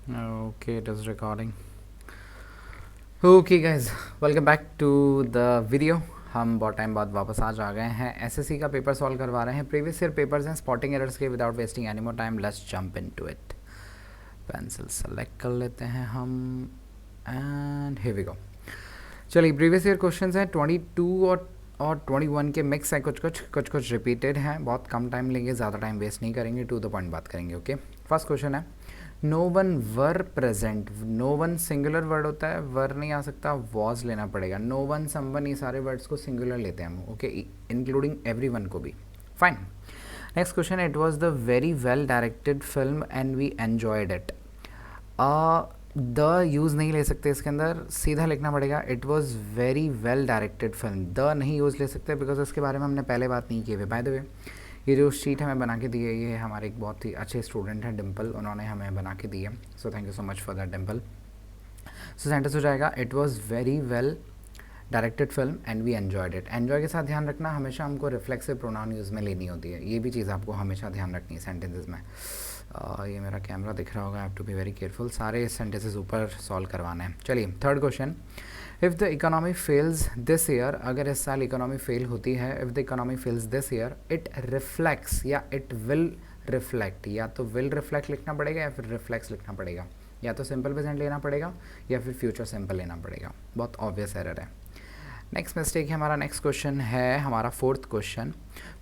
Okay, it is recording. Okay guys, welcome back to the video. हम बहुत time बाद वापस आज आ गए हैं. एसएससी का पेपर सॉल्व करवा रहे हैं. प्रीवियस ईयर पेपर्स हैं स्पॉटिंग एरर्स के. Without wasting any more time let's jump into it. Pencil select कर लेते हैं हम एंड हियर वी गो. चलिए, प्रीवियस ईयर क्वेश्चंस हैं 22 और 21 के मिक्स हैं. कुछ रिपीटेड हैं. बहुत कम टाइम लेंगे, ज़्यादा टाइम वेस्ट नहीं करेंगे. टू द पॉइंट बात करेंगे. ओके, फर्स्ट क्वेश्चन है no one were present. No one singular word होता है, वर नहीं आ सकता, वॉज लेना पड़ेगा. नो वन, समवन, ये सारे वर्ड्स को सिंगुलर लेते हैं हम. ओके, इंक्लूडिंग एवरी वन को भी. Fine. Next question, it was the very well directed film and we enjoyed it. The use नहीं ले सकते इसके अंदर, सीधा लिखना पड़ेगा it was very well directed film. The नहीं यूज़ ले सकते बिकॉज इसके बारे में हमने पहले बात नहीं की हुई. बाय द वे, ये जो शीट हमें बना के दी है, ये हमारे एक बहुत ही अच्छे स्टूडेंट हैं डिम्पल, उन्होंने हमें बना के दी है. So thank you so much for that Dimple. So sentence हो जाएगा it was very well directed film and we enjoyed it. Enjoy के साथ ध्यान रखना, हमेशा हमको रिफ्लेक्सिव प्रोनाउन यूज़ में लेनी होती है. ये भी चीज़ आपको हमेशा ध्यान रखनी है सेंटेंसेज में. ये मेरा कैमरा दिख रहा होगा, I have to be very careful. सारे सेंटेंसेज ऊपर सॉल्व करवाने हैं. चलिए, third question, if the economy fails this year. अगर इस साल इकोनॉमी फेल होती है, if the economy fails this year it reflects या इट विल रिफ्लेक्ट. या तो विल रिफ्लेक्ट लिखना पड़ेगा या फिर रिफ्लेक्स लिखना पड़ेगा. या तो सिंपल प्रेजेंट लेना पड़ेगा या फिर फ्यूचर सिंपल लेना पड़ेगा. बहुत ऑब्वियस एरर है. नेक्स्ट मिस्टेक है हमारा. नेक्स्ट क्वेश्चन है हमारा फोर्थ क्वेश्चन.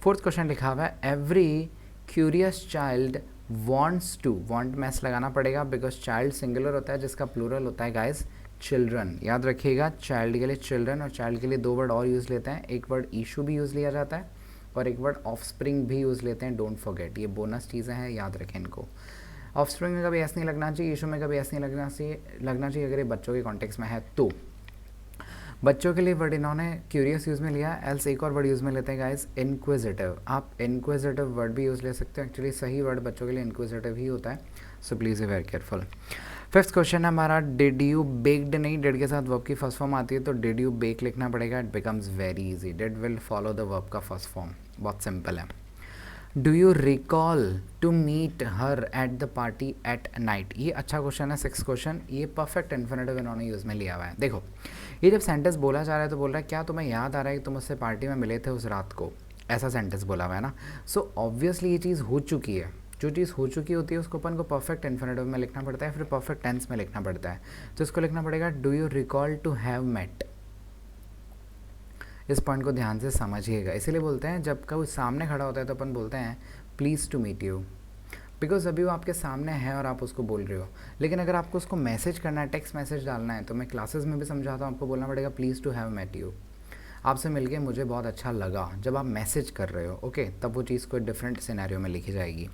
फोर्थ क्वेश्चन लिखा हुआ है every curious child wants to. Want में एस लगाना पड़ेगा बिकॉज चाइल्ड सिंगुलर होता है जिसका प्लूरल होता है गाइज चिल्ड्रन. याद रखिएगा, चाइल्ड के लिए चिल्ड्रन और चाइल्ड के लिए दो वर्ड और यूज़ लेते हैं. एक वर्ड इशू भी यूज़ लिया जाता है और एक वर्ड ऑफस्प्रिंग भी यूज़ लेते हैं. डोंट फॉरगेट, ये बोनस चीज़ें हैं, याद रखें इनको. ऑफस्प्रिंग में कभी ऐसा नहीं लगना चाहिए, इशू में कभी ऐसा नहीं लगना चाहिए अगर ये बच्चों के कॉन्टेक्स्ट में है तो. बच्चों के लिए वर्ड इन्होंने क्यूरियस यूज़ में लिया. एल्स एक और वर्ड यूज़ में लेते हैं गाइज, इनक्विजिटिव. आप इनक्विजिटिव वर्ड भी यूज़ ले सकते हो. एक्चुअली सही वर्ड बच्चों के लिए इनक्विजिटिव ही होता है. So please be very careful. Fifth question है हमारा डिड यू बेक्ड. नहीं, डिड के साथ वर्ब की फर्स्ट फॉर्म आती है तो डिड यू बेक लिखना पड़ेगा. It becomes very easy. Did will follow the verb का फर्स्ट फॉर्म. बहुत सिंपल है. Do you recall to meet her at the party at night. ये अच्छा क्वेश्चन है. सिक्स क्वेश्चन, ये परफेक्ट इन्फिनेटिव इन्होंने यूज़ में लिया हुआ है. देखो, ये जब सेंटेंस बोला जा रहा है तो बोल रहा है क्या तुम्हें याद आ रहा है कि तुम उससे पार्टी में मिले थे उस रात को. ऐसा सेंटेंस बोला हुआ है ना. सो ऑब्वियसली ये चीज़ हो चुकी है. जो चीज़ हो चुकी होती है उसको अपन को परफेक्ट इन्फिनेटिव में लिखना पड़ता है, फिर परफेक्ट टेंस में लिखना पड़ता है. तो इसको लिखना पड़ेगा do you recall to have met. इस पॉइंट को ध्यान से समझिएगा. इसीलिए बोलते हैं जब कोई सामने खड़ा होता है तो अपन बोलते हैं please to meet you, because अभी वो आपके सामने है और आप उसको बोल रहे हो. लेकिन अगर आपको उसको मैसेज करना है, टेक्स्ट मैसेज डालना है, तो मैं क्लासेस में भी समझाता हूँ, आपको बोलना पड़ेगा please to have met you. आपसे मिलके मुझे बहुत अच्छा लगा. जब आप मैसेज कर रहे हो ओके, तब वो चीज़ कोई डिफरेंट सिनेरियो में लिखी जाएगी.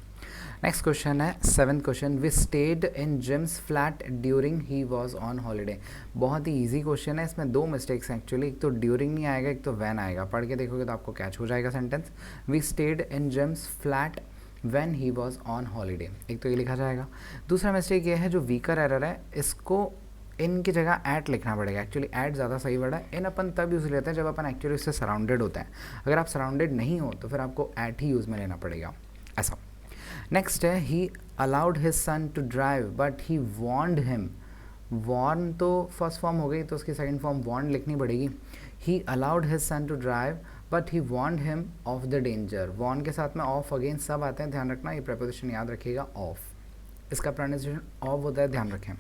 नेक्स्ट क्वेश्चन है seventh question, we stayed in Jim's flat during he was on holiday. बहुत ही ईजी क्वेश्चन है. इसमें दो मिस्टेक्स हैं एक्चुअली. एक तो ड्यूरिंग नहीं आएगा, एक तो वैन आएगा. पढ़ के देखोगे तो आपको कैच हो जाएगा sentence. We stayed in Jim's flat when he was on holiday. एक तो ये लिखा जाएगा. दूसरा मिस्टेक ये है, जो वीकर एरर है, इसको इन की जगह एट लिखना पड़ेगा. एक्चुअली एट ज़्यादा सही वर्ड है. इन अपन तब यूज़ लेते हैं जब अपन एक्चुअली उससे सराउंडेड होते हैं. अगर आप सराउंडेड नहीं हो तो फिर आपको एट ही यूज़ में लेना पड़ेगा, ऐसा. नेक्स्ट है he allowed his son to drive but he warned him. Warn तो फर्स्ट फॉर्म हो गई तो उसकी सेकंड फॉर्म वॉर्न लिखनी पड़ेगी. He allowed his son to drive but he warned him of the danger. Warn के साथ में ऑफ अगेंस्ट सब आते हैं, ध्यान रखना. ये प्रपोजिशन याद रखिएगा, ऑफ. इसका प्रोनाउंसिएशन ऑफ होता है, ध्यान रखें.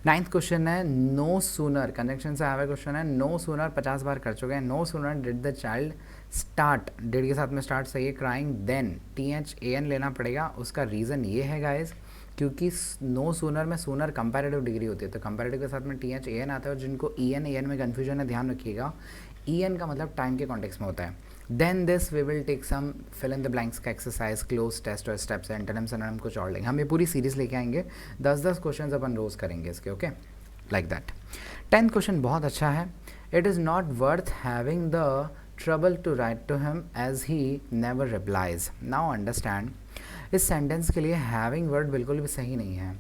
नाइन्थ क्वेश्चन है नो सूनर. कंजंक्शन से आया हुआ क्वेश्चन है. नो सूनर 50 बार कर चुके हैं. No sooner did the child start. Did के साथ में स्टार्ट सही है. क्राइंग देन THAN लेना पड़ेगा. उसका रीज़न ये है गाइज, क्योंकि नो सूनर में सूनर कंपैरेटिव डिग्री होती है, तो कंपैरेटिव के साथ में THAN आता है. और जिनको EN में कन्फ्यूजन है, ध्यान रखिएगा, EN का मतलब टाइम के कॉन्टेक्स्ट में होता है. Then this we will take some fill in the blanks का एक्सरसाइज, क्लोज टेस्ट और स्टेप्स, एंटोनिम सिनोनिम कुछ और लेंगे. हम ये पूरी सीरीज लेके आएंगे. 10-10 क्वेश्चन अपन रोज करेंगे इसके. Okay, like that. 10th question बहुत अच्छा है. It is not worth having the trouble to write to him as he never replies. Now understand, इस सेंटेंस के लिए हैविंग वर्ड बिल्कुल भी सही नहीं है.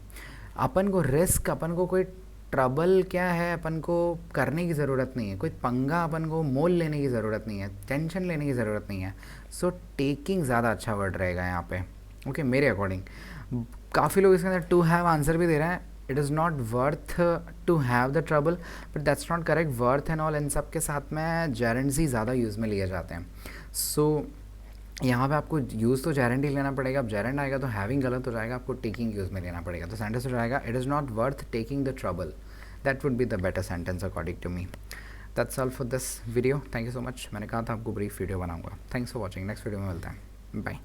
अपन को रिस्क, अपन को कोई ट्रबल क्या है, अपन को करने की ज़रूरत नहीं है. कोई पंगा अपन को मोल लेने की ज़रूरत नहीं है, टेंशन लेने की ज़रूरत नहीं है. सो टेकिंग ज़्यादा अच्छा वर्ड रहेगा यहाँ पे. ओके, मेरे अकॉर्डिंग. काफ़ी लोग इसके अंदर टू हैव आंसर भी दे रहे हैं. It is not worth to have the trouble, but that's not correct. Worth and all in सब के साथ में जेरेंट्स ही ज़्यादा यूज़ में लिए जाते हैं. सो यहाँ पे आपको यूज़ तो जेरेंट ही लेना पड़ेगा. अब जेरेंट आएगा तो हैविंग गलत हो जाएगा, आपको टेकिंग यूज़ में लेना पड़ेगा. तो सेंटेंस हो जाएगा it is not worth taking the trouble. That would be the better sentence according to me. That's all for this video. Thank you so much. मैंने कहा था आपको ब्रीफ वीडियो बनाऊंगा. Thanks for watching. Next video में मिलते हैं. Bye.